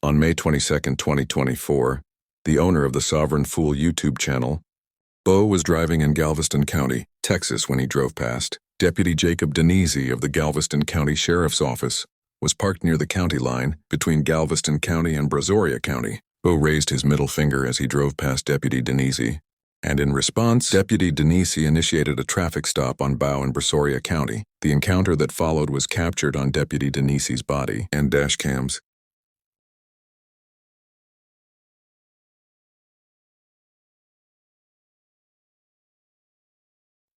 On May 22, 2024, the owner of the Sovereign Fool YouTube channel, Bo, was driving in Galveston County, Texas when he drove past. Deputy Jacob Denise of the Galveston County Sheriff's Office was parked near the county line between Galveston County and Brazoria County. Bo raised his middle finger as he drove past Deputy Denise, and in response, Deputy Denise initiated a traffic stop on Bow in Brazoria County. The encounter that followed was captured on Deputy Denise's body and dash cams.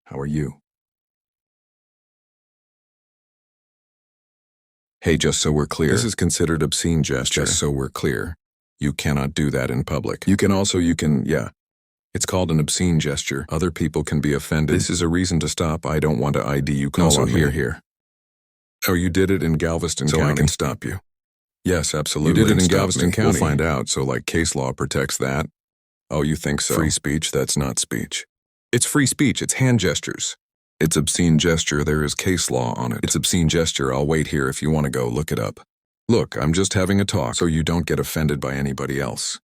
How are you? Hey, just so we're clear, this is considered obscene gesture. Just so we're clear, you cannot do that in public. Yeah. It's called an obscene gesture. Other people can be offended. This is a reason to stop. I don't want to ID you. Call on me. Here. Oh, you did it in Galveston County. So I can stop you. Yes, absolutely. You did it in Galveston County. We'll find out, so like case law protects that. Oh, you think so? Free speech, that's not speech. It's free speech, it's hand gestures. It's obscene gesture, there is case law on it. It's obscene gesture, I'll wait here if you want to go look it up. Look, I'm just having a talk so you don't get offended by anybody else.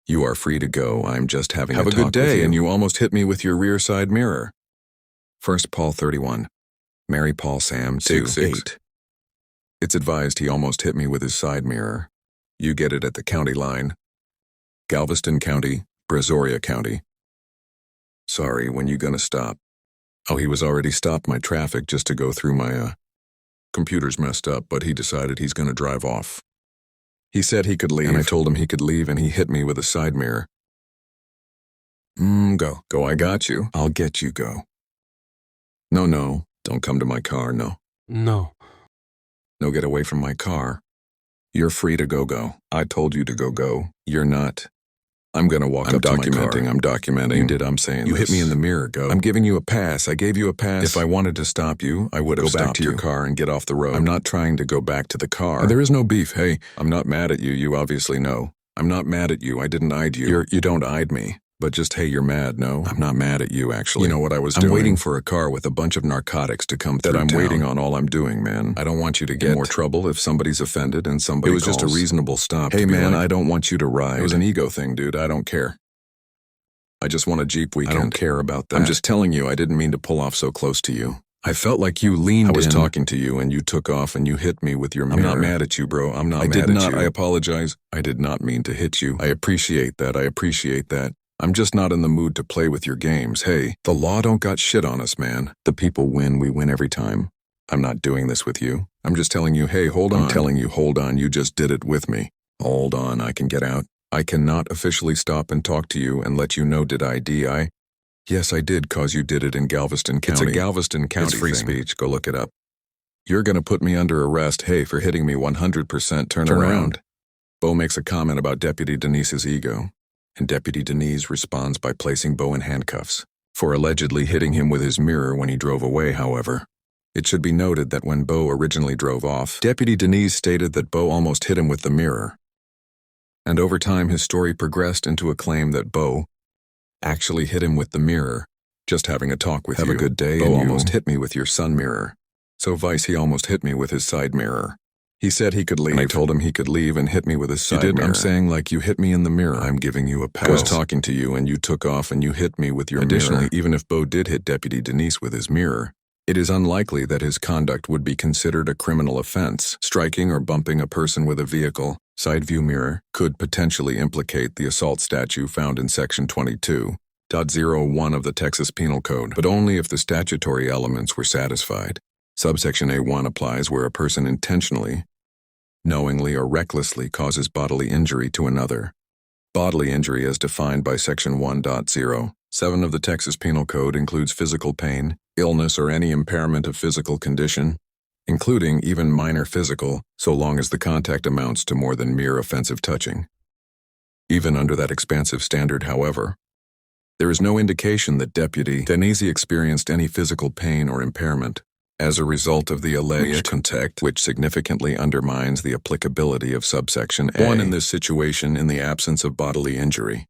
You are free to go, I'm just having a talk with you. Have a good day, and you almost hit me with your rear side mirror. 1 Paul 31. Mary Paul Sam 2:8. It's advised he almost hit me with his side mirror. You get it at the county line. Galveston County, Brazoria County. Sorry, when you gonna stop? Oh, he was already stopped my traffic just to go through my, computer's messed up, but he decided he's gonna drive off. He said he could leave, and I told him he could leave, and he hit me with a side mirror. Go. Go, I got you. I'll get you, go. No, don't come to my car, no. No. No, get away from my car. You're free to go. I told you to go. You're not. I'm gonna walk up to my car. I'm documenting. You did, I'm saying. You hit me in the mirror, go. I'm giving you a pass. I gave you a pass. If I wanted to stop you, I would have stopped you. Go back to your car and get off the road. I'm not trying to go back to the car. There is no beef. Hey, I'm not mad at you. You obviously know. I'm not mad at you. I didn't ide you. You don't ide me. But just, hey, you're mad, no? I'm not mad at you, actually. You know what I was doing? I'm waiting for a car with a bunch of narcotics to come through town. Waiting on all I'm doing, man. I don't want you to get more trouble if somebody's offended and somebody calls. It was just a reasonable stop. Hey, man, I don't want you to ride. It was an ego thing, dude. I don't care. I just want a Jeep weekend. I don't care about that. I'm just telling you, I didn't mean to pull off so close to you. I felt like you leaned in. I was talking to you and you took off and you hit me with your mirror. I'm not mad at you, bro. I'm not mad at you. I apologize. I did not mean to hit you. I appreciate that. I'm just not in the mood to play with your games. Hey, the law don't got shit on us, man. The people win, we win every time. I'm not doing this with you. I'm just telling you, hey, hold on. I'm telling you, hold on, you just did it with me. Hold on, I can get out. I cannot officially stop and talk to you and let you know did I DI? Yes, I did, cause you did it in Galveston County. It's a Galveston County It's free speech, go look it up. You're gonna put me under arrest, hey, for hitting me 100% turn around. Bo makes a comment about Deputy Denise's ego. And Deputy Denise responds by placing Bo in handcuffs for allegedly hitting him with his mirror when he drove away, however. It should be noted that when Bo originally drove off, Deputy Denise stated that Bo almost hit him with the mirror. And over time, his story progressed into a claim that Bo actually hit him with the mirror, just having a talk with you. Have a good day, Bo almost hit me with your sun mirror. So vice, he almost hit me with his side mirror. He said he could leave. And I told him he could leave and hit me with his side mirror. I'm saying like you hit me in the mirror. I'm giving you a pass. I was talking to you and you took off and you hit me with your mirror. Additionally, even if Bo did hit Deputy Denise with his mirror, it is unlikely that his conduct would be considered a criminal offense. Striking or bumping a person with a vehicle, side view mirror, could potentially implicate the assault statute found in Section 22.01 of the Texas Penal Code, but only if the statutory elements were satisfied. Subsection A1 applies where a person intentionally, knowingly, or recklessly causes bodily injury to another. Bodily injury as defined by Section 1.07 of the Texas Penal Code includes physical pain, illness, or any impairment of physical condition, including even minor physical, so long as the contact amounts to more than mere offensive touching. Even under that expansive standard, however, there is no indication that Deputy Denise experienced any physical pain or impairment as a result of the alleged contact, which significantly undermines the applicability of subsection A1 in this situation in the absence of bodily injury.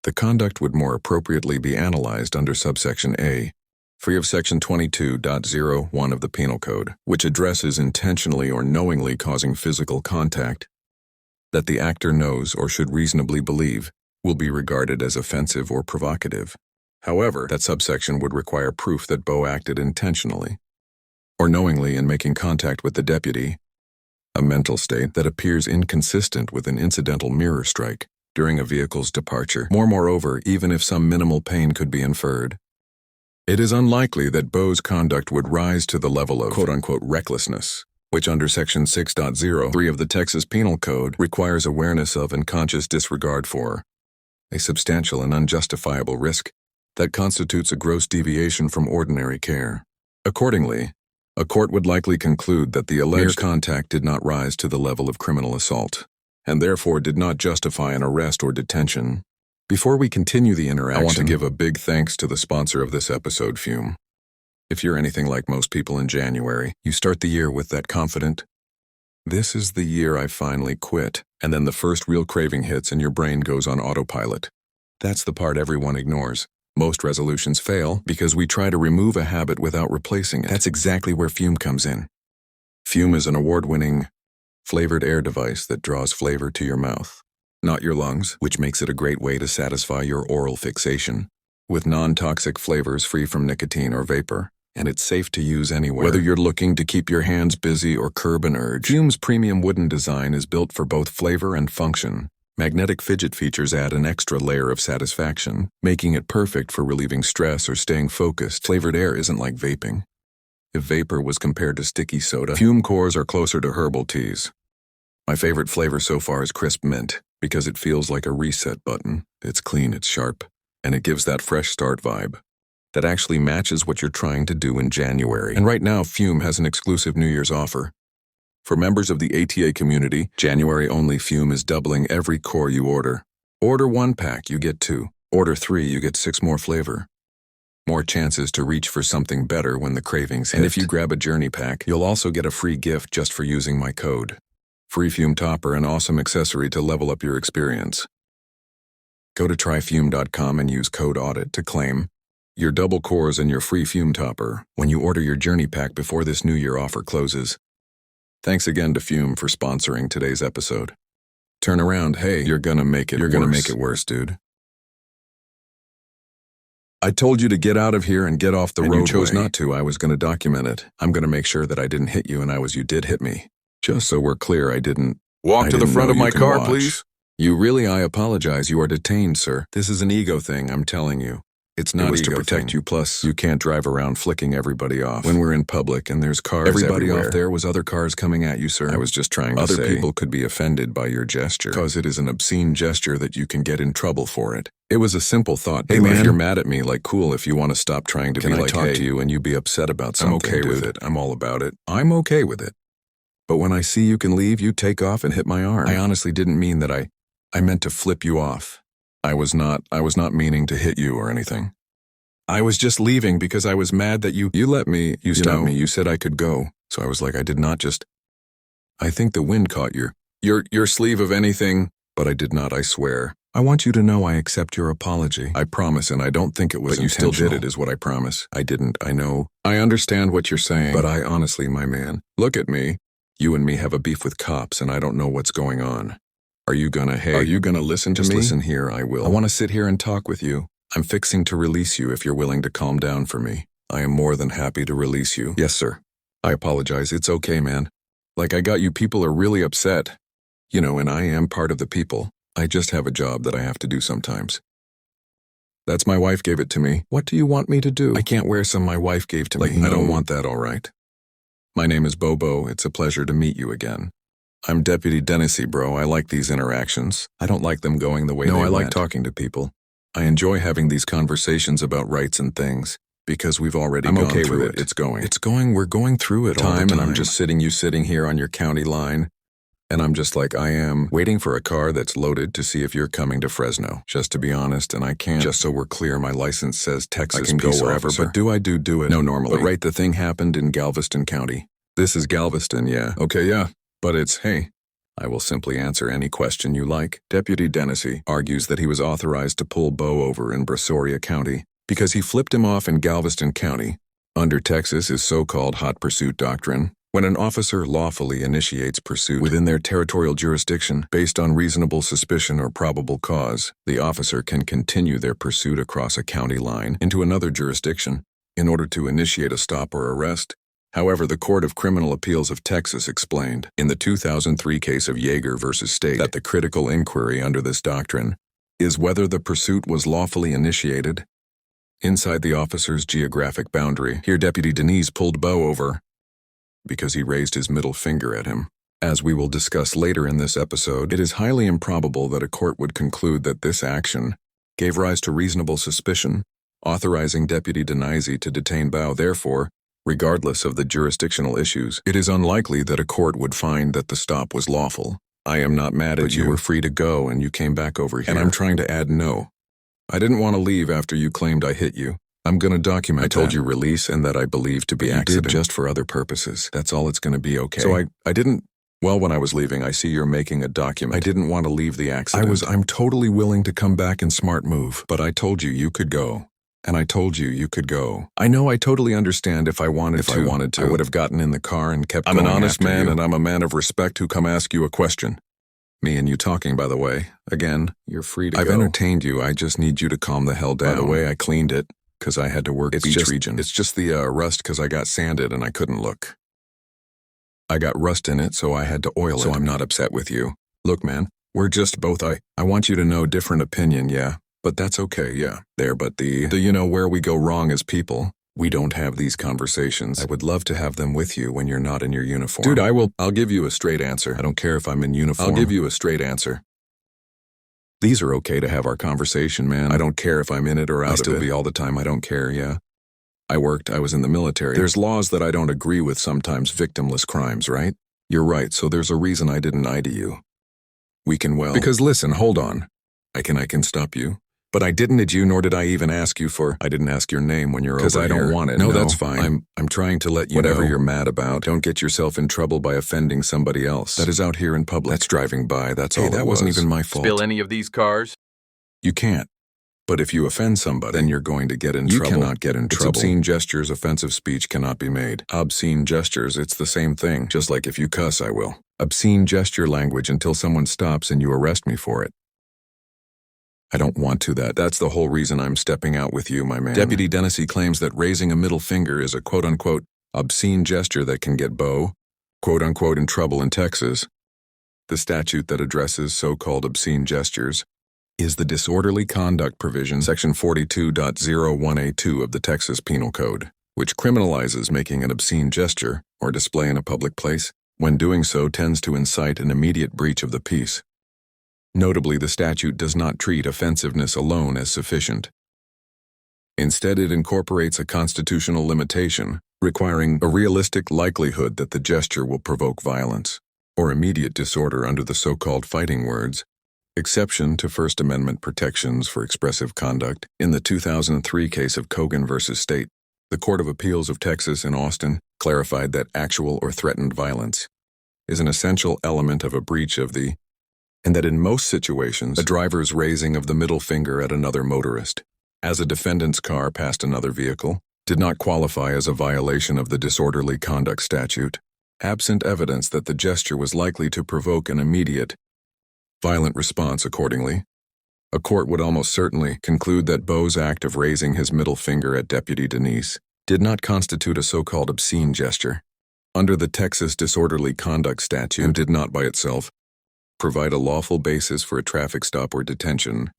The conduct would more appropriately be analyzed under subsection A, free of Section 22.01 of the Penal Code, which addresses intentionally or knowingly causing physical contact. that the actor knows or should reasonably believe will be regarded as offensive or provocative. However, that subsection would require proof that Bo acted intentionally or knowingly in making contact with the deputy, a mental state that appears inconsistent with an incidental mirror strike during a vehicle's departure. Moreover, even if some minimal pain could be inferred, it is unlikely that Bo's conduct would rise to the level of quote-unquote recklessness, which under Section 6.03 of the Texas Penal Code requires awareness of and conscious disregard for a substantial and unjustifiable risk that constitutes a gross deviation from ordinary care. Accordingly, a court would likely conclude that the alleged contact did not rise to the level of criminal assault, and therefore did not justify an arrest or detention. Before we continue the interaction, I want to give a big thanks to the sponsor of this episode, Fume. If you're anything like most people in January, you start the year with that confident, "This is the year I finally quit," and then the first real craving hits and your brain goes on autopilot. That's the part everyone ignores. Most resolutions fail because we try to remove a habit without replacing it. That's exactly where Fume comes in. Fume is an award-winning, flavored air device that draws flavor to your mouth, not your lungs, which makes it a great way to satisfy your oral fixation, with non-toxic flavors free from nicotine or vapor, and it's safe to use anywhere. Whether you're looking to keep your hands busy or curb an urge, Fume's premium wooden design is built for both flavor and function. Magnetic fidget features add an extra layer of satisfaction, making it perfect for relieving stress or staying focused. Flavored air isn't like vaping. If vapor was compared to sticky soda, Fume cores are closer to herbal teas. My favorite flavor so far is crisp mint, because it feels like a reset button. It's clean, it's sharp, and it gives that fresh start vibe that actually matches what you're trying to do in January. And right now, Fume has an exclusive New Year's offer. For members of the ATA community, January only Fume is doubling every core you order. Order 1 pack, you get 2. Order 3, you get 6 more flavor. More chances to reach for something better when the cravings hit. And if you grab a Journey pack, you'll also get a free gift just for using my code. Free Fume topper, an awesome accessory to level up your experience. Go to tryfume.com and use code AUDIT to claim your double cores and your free Fume topper when you order your Journey pack before this New Year offer closes. Thanks again to Fume for sponsoring today's episode. Turn around, hey, you're gonna make it worse, dude. I told you to get out of here and get off the roadway. You chose not to. I was gonna document it. I'm gonna make sure that I didn't hit you and you did hit me. Just so we're clear, I didn't. Walk to the front of my car, please. I apologize. You are detained, sir. This is an ego thing, I'm telling you. It's not to protect you, plus you can't drive around flicking everybody off when we're in public and there's cars everywhere. Off there was other cars coming at you, sir. I was just trying to say other people could be offended by your gesture because it is an obscene gesture that you can get in trouble for it. It was a simple thought. Hey man, if you're mad at me, cool, if you want to stop trying to be like, talk to you and you be upset about something, I'm okay with it. I'm all about it. I'm okay with it. But when I see you can leave, you take off and hit my arm. I honestly didn't mean that. I meant to flip you off. I was not meaning to hit you or anything. I was just leaving because I was mad that you stopped me. You said I could go. So I was like, I did not just. I think the wind caught your sleeve of anything, but I did not, I swear. I want you to know I accept your apology. I promise, and I don't think it was intentional. But you still did it is what I promise. I didn't, I know. I understand what you're saying. But I honestly, my man, look at me. You and me have a beef with cops and I don't know what's going on. Are you gonna listen to me? Just listen here, I will. I want to sit here and talk with you. I'm fixing to release you if you're willing to calm down for me. I am more than happy to release you. Yes, sir. I apologize. It's okay, man. I got you. People are really upset. And I am part of the people. I just have a job that I have to do sometimes. That's my wife gave it to me. What do you want me to do? I can't wear some my wife gave to me. No. I don't want that, all right. My name is Bobo. It's a pleasure to meet you again. I'm Deputy Dennessy, bro. I like these interactions. I don't like them going the way they went. No, I like talking to people. I enjoy having these conversations about rights and things, because we've already gone through it. It's going. We're going through it all the time. And I'm just sitting here on your county line, and I'm just I am waiting for a car that's loaded to see if you're coming to Fresno. Just to be honest, and I can't. Just so we're clear, my license says Texas. I can go wherever, but do it? No, normally. But right, the thing happened in Galveston County. This is Galveston, yeah. Okay, yeah. But it's, hey. I will simply answer any question you like. Deputy Dennessy argues that he was authorized to pull Bo over in Brazoria County because he flipped him off in Galveston County under Texas's so-called hot pursuit doctrine. When an officer lawfully initiates pursuit within their territorial jurisdiction based on reasonable suspicion or probable cause, the officer can continue their pursuit across a county line into another jurisdiction in order to initiate a stop or arrest. However, the Court of Criminal Appeals of Texas explained in the 2003 case of Yeager v. State that the critical inquiry under this doctrine is whether the pursuit was lawfully initiated inside the officer's geographic boundary. Here, Deputy Denise pulled Beau over because he raised his middle finger at him. As we will discuss later in this episode, it is highly improbable that a court would conclude that this action gave rise to reasonable suspicion, authorizing Deputy Denise to detain Beau. Therefore, regardless of the jurisdictional issues, it is unlikely that a court would find that the stop was lawful. I am not mad at you. You were free to go and you came back over here. And I'm trying to add no. I didn't want to leave after you claimed I hit you. I'm gonna document I told you release and that I believe to be accident. You did just for other purposes. That's all. It's gonna be okay. So I didn't, well, when I was leaving, I see you're making a document. I didn't want to leave the accident. I'm totally willing to come back and smart move, but I told you you could go. And I told you you could go. I know. I totally understand if I wanted to. I would have gotten in the car and kept going. I'm an honest man and I'm a man of respect who come ask you a question. Me and you talking, by the way. Again, you're free to go. I've entertained you. I just need you to calm the hell down. By the way, I cleaned it because I had to work beach region. It's just the rust because I got sanded and I couldn't look. I got rust in it, so I had to oil it. So I'm not upset with you. Look, man, we're just both. I want you to know different opinion, yeah. But that's okay, yeah. But the you know where we go wrong as people, we don't have these conversations. I would love to have them with you when you're not in your uniform. Dude, I'll give you a straight answer. I don't care if I'm in uniform. I'll give you a straight answer. These are okay to have our conversation, man. I don't care if I'm in it or out of it. I still be all the time. I don't care, yeah. I was in the military. There's laws that I don't agree with sometimes, victimless crimes, right? You're right, so there's a reason I didn't lie to you. We can because listen, hold on. I can stop you. But I didn't at you, nor did I even ask you for. I didn't ask your name when you're over here. Because I don't want it. No, that's fine. I'm trying to let you know. Whatever you're mad about, don't get yourself in trouble by offending somebody else. That is out here in public. That's driving by, that's all. Hey, that wasn't even my fault. Spill any of these cars? You can't. But if you offend somebody, then you're going to get in trouble. You cannot get in trouble. Obscene gestures, offensive speech cannot be made. Obscene gestures, it's the same thing. Just like if you cuss, I will. Obscene gesture language until someone stops and you arrest me for it. I don't want to That's the whole reason I'm stepping out with you, my man. Deputy Denise claims that raising a middle finger is a quote-unquote obscene gesture that can get Beau, quote-unquote, in trouble in Texas. The statute that addresses so-called obscene gestures is the disorderly conduct provision, section 42.01A2 of the Texas Penal Code, which criminalizes making an obscene gesture or display in a public place when doing so tends to incite an immediate breach of the peace. Notably, the statute does not treat offensiveness alone as sufficient. Instead, it incorporates a constitutional limitation requiring a realistic likelihood that the gesture will provoke violence or immediate disorder under the so-called fighting words, exception to First Amendment protections for expressive conduct. In the 2003 case of Cogan v. State, the Court of Appeals of Texas in Austin clarified that actual or threatened violence is an essential element of a breach of the and that in most situations, a driver's raising of the middle finger at another motorist, as a defendant's car passed another vehicle, did not qualify as a violation of the disorderly conduct statute, absent evidence that the gesture was likely to provoke an immediate, violent response accordingly. A court would almost certainly conclude that Beau's act of raising his middle finger at Deputy Denise did not constitute a so-called obscene gesture. Under the Texas disorderly conduct statute, and did not by itself provide a lawful basis for a traffic stop or detention.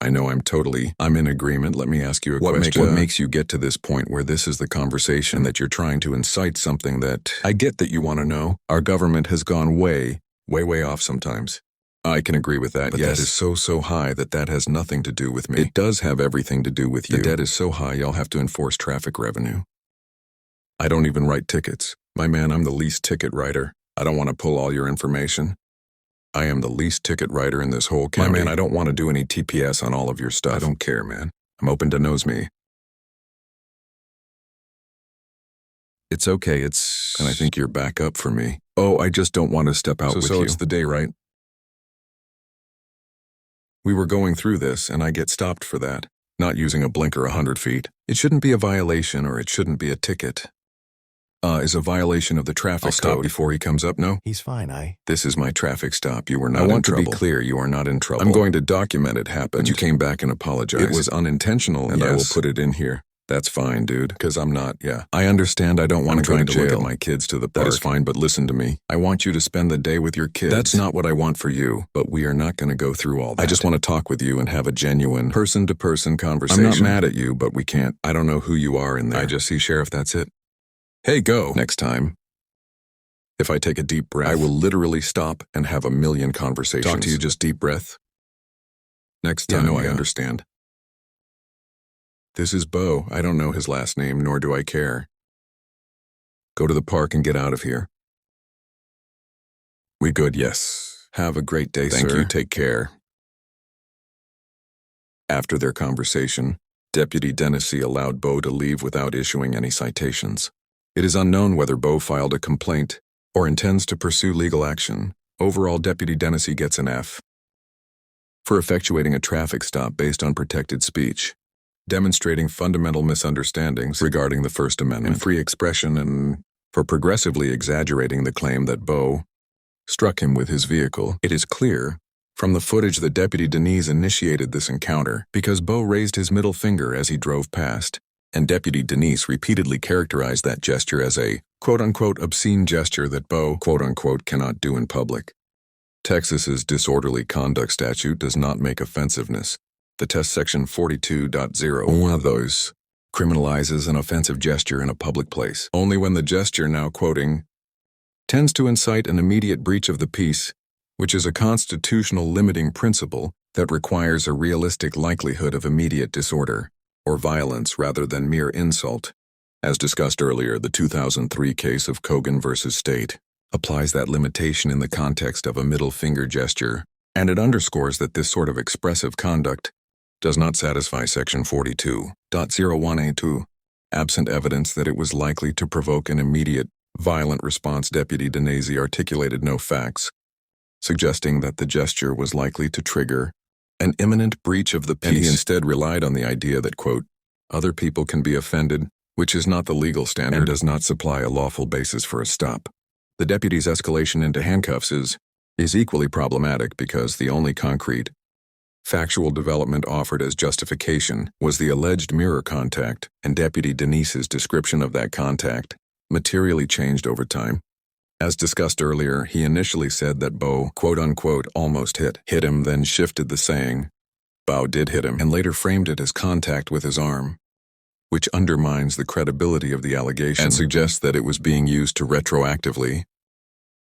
I know I'm in agreement. Let me ask you a question. What makes you get to this point where this is the conversation that you're trying to incite something that I get that you want to know? Our government has gone way off sometimes. I can agree with that, but yes. That is so high that has nothing to do with me. It does have everything to do with you. The debt is so high y'all have to enforce traffic revenue. I don't even write tickets. My man, I'm the least ticket writer. I don't want to pull all your information. I am the least ticket writer in this whole county. My man, I don't want to do any TPS on all of your stuff. I don't care, man. I'm open to knows me. It's okay, and I think you're back up for me. Oh, I just don't want to step out with you. So it's the day, right? We were going through this, and I get stopped for that. Not using a blinker 100 feet. It shouldn't be a violation or it shouldn't be a ticket. Is a violation of the traffic I'll stop code. before he comes up, no? He's fine, This is my traffic stop. You were not I in want to trouble. be clear, you are not in trouble. I'm going to document it happened. But you came back and apologized. It was unintentional, and I will put it in here. That's fine, dude, because I'm not, I understand I don't want to go to jail. Look at my kids to the park. That is fine, but listen to me. I want you to spend the day with your kids. That's not what I want for you, but we are not going to go through all that. I just want to talk with you and have a genuine person-to-person conversation. I'm not mad at you, but we can't. I don't know who you are in there. I just see Sheriff, that's it. Hey, go. Next time, if I take a deep breath, I will literally stop and have a million conversations. Talk to you, just deep breath. Next time, I understand. This is Bo. I don't know his last name, nor do I care. Go to the park and get out of here. We good? Yes. Have a great day, sir. Thank you. Take care. After their conversation, Deputy Dennessy allowed Bo to leave without issuing any citations. It is unknown whether Bo filed a complaint or intends to pursue legal action. Overall, Deputy Dennessy gets an F for effectuating a traffic stop based on protected speech, demonstrating fundamental misunderstandings regarding the First Amendment and free expression, and for progressively exaggerating the claim that Bo struck him with his vehicle. It is clear from the footage that Deputy Denise initiated this encounter because Bo raised his middle finger as he drove past, and Deputy Denise repeatedly characterized that gesture as a quote-unquote obscene gesture that Bo quote-unquote cannot do in public. Texas's disorderly conduct statute does not make offensiveness. The test section 42.0 of those criminalizes an offensive gesture in a public place only when the gesture, now quoting, tends to incite an immediate breach of the peace, which is a constitutional limiting principle that requires a realistic likelihood of immediate disorder or violence rather than mere insult. As discussed earlier, the 2003 case of Cogan versus State applies that limitation in the context of a middle finger gesture, and it underscores that this sort of expressive conduct does not satisfy Section 42.01A2, absent evidence that it was likely to provoke an immediate, violent response. Deputy Denise articulated no facts, suggesting that the gesture was likely to trigger an imminent breach of the peace, and he instead relied on the idea that, quote, other people can be offended, which is not the legal standard and does not supply a lawful basis for a stop. The deputy's escalation into handcuffs is equally problematic because the only concrete, factual development offered as justification was the alleged mirror contact, and Deputy Denise's description of that contact materially changed over time. As discussed earlier, he initially said that Bo, quote-unquote, almost hit him, then shifted the saying, Bo did hit him, and later framed it as contact with his arm, which undermines the credibility of the allegation and suggests that it was being used to retroactively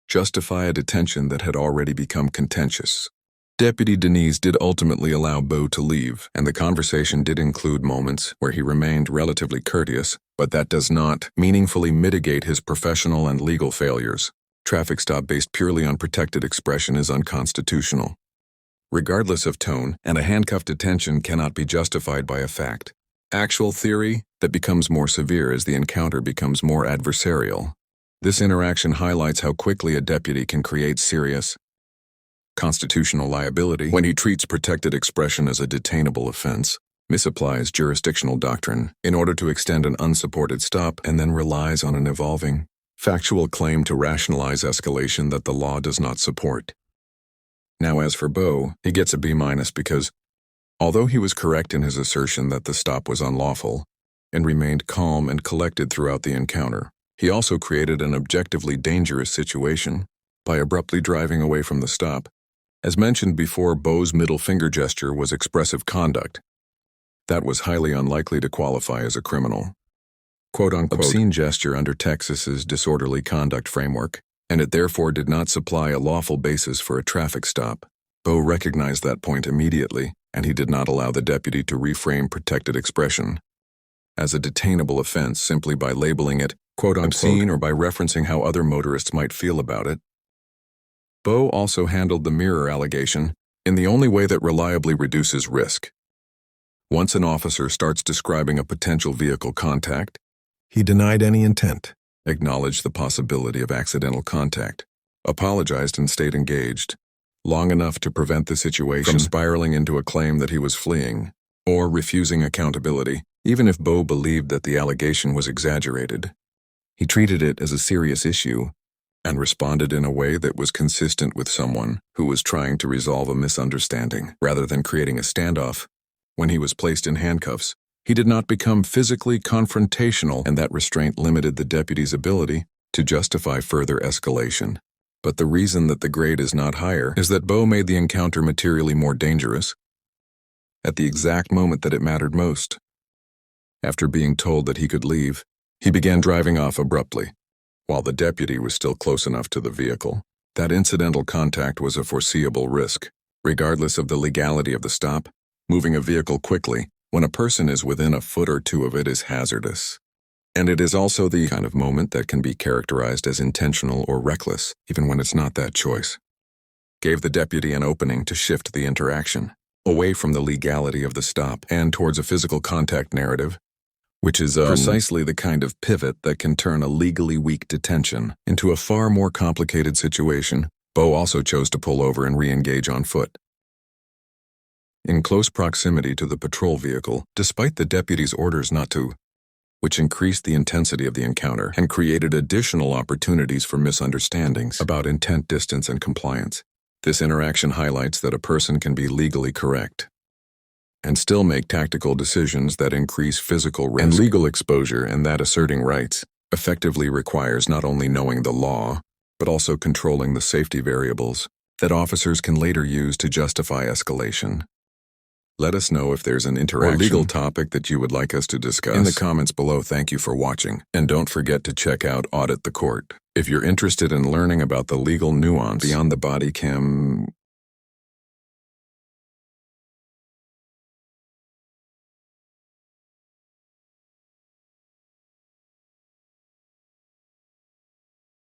justify a detention that had already become contentious. Deputy Denise did ultimately allow Bo to leave, and the conversation did include moments where he remained relatively courteous, but that does not meaningfully mitigate his professional and legal failures. Traffic stop based purely on protected expression is unconstitutional, regardless of tone, and a handcuffed detention cannot be justified by a fact. Actual theory that becomes more severe as the encounter becomes more adversarial. This interaction highlights how quickly a deputy can create serious constitutional liability when he treats protected expression as a detainable offense, misapplies jurisdictional doctrine in order to extend an unsupported stop, and then relies on an evolving, factual claim to rationalize escalation that the law does not support. Now as for Bo, he gets a B- because, although he was correct in his assertion that the stop was unlawful, and remained calm and collected throughout the encounter, he also created an objectively dangerous situation by abruptly driving away from the stop. As mentioned before, Bo's middle finger gesture was expressive conduct that was highly unlikely to qualify as a criminal, quote-unquote, obscene gesture under Texas's disorderly conduct framework, and it therefore did not supply a lawful basis for a traffic stop. Bo recognized that point immediately, and he did not allow the deputy to reframe protected expression as a detainable offense simply by labeling it, quote-unquote, obscene or by referencing how other motorists might feel about it. Bo also handled the mirror allegation in the only way that reliably reduces risk. Once an officer starts describing a potential vehicle contact, he denied any intent, acknowledged the possibility of accidental contact, apologized and stayed engaged, long enough to prevent the situation from spiraling into a claim that he was fleeing or refusing accountability, even if Bo believed that the allegation was exaggerated. He treated it as a serious issue and responded in a way that was consistent with someone who was trying to resolve a misunderstanding rather than creating a standoff. When he was placed in handcuffs, he did not become physically confrontational, and that restraint limited the deputy's ability to justify further escalation. But the reason that the grade is not higher is that Bo made the encounter materially more dangerous at the exact moment that it mattered most. After being told that he could leave, he began driving off abruptly, while the deputy was still close enough to the vehicle. That incidental contact was a foreseeable risk. Regardless of the legality of the stop, moving a vehicle quickly when a person is within a foot or two of it is hazardous. And it is also the kind of moment that can be characterized as intentional or reckless, even when it's not that choice. Gave the deputy an opening to shift the interaction away from the legality of the stop and towards a physical contact narrative, which is precisely the kind of pivot that can turn a legally weak detention into a far more complicated situation. Bo also chose to pull over and re-engage on foot. In close proximity to the patrol vehicle, despite the deputy's orders not to, which increased the intensity of the encounter and created additional opportunities for misunderstandings about intent, distance, and compliance. This interaction highlights that a person can be legally correct and still make tactical decisions that increase physical risk. And legal exposure, and that asserting rights effectively requires not only knowing the law, but also controlling the safety variables that officers can later use to justify escalation. Let us know if there's an interaction or legal topic that you would like us to discuss in the comments below. Thank you for watching, and don't forget to check out Audit the Court if you're interested in learning about the legal nuance beyond the body cam